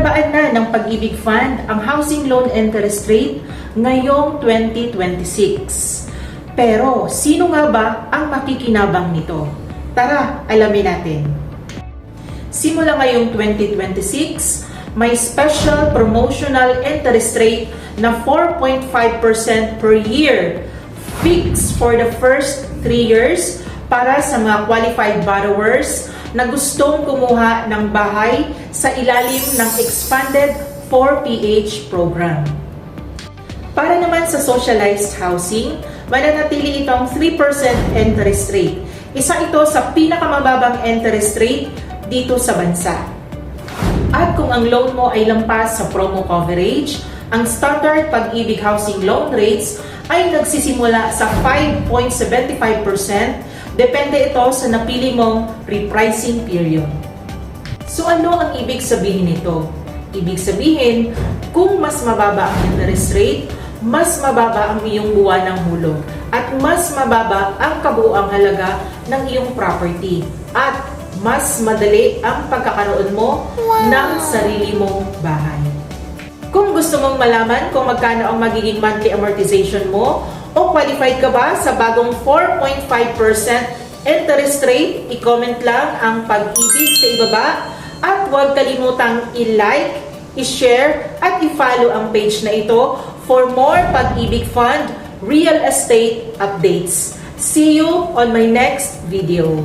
Binabaan na ng Pag-ibig Fund ang housing loan interest rate ngayong 2026. Pero sino nga ba ang makikinabang nito? Tara, alamin natin. Simula ngayong 2026, may special promotional interest rate na 4.5% per year, fixed for the first 3 years para sa mga qualified borrowers na gustong kumuha ng bahay sa ilalim ng Expanded 4PH program. Para naman sa socialized housing, mananatili itong 3% interest rate. Isa ito sa pinakamababang interest rate dito sa bansa. At kung ang loan mo ay lampas sa promo coverage, ang standard Pag-ibig housing loan rates ay nagsisimula sa 5.75%. Depende ito sa napili mong repricing period. So ano ang ibig sabihin nito? Ibig sabihin, kung mas mababa ang interest rate, mas mababa ang iyong buwan ng hulog at mas mababa ang kabuuang halaga ng iyong property at mas madali ang pagkakaroon mo ng sarili mong bahay. Kung gusto mong malaman kung magkano ang magiging monthly amortization mo o qualified ka ba sa bagong 4.5% interest rate, i-comment lang ang Pag-ibig sa ibaba at huwag kalimutang i-like, i-share at i-follow ang page na ito for more Pag-ibig Fund real estate updates. See you on my next video.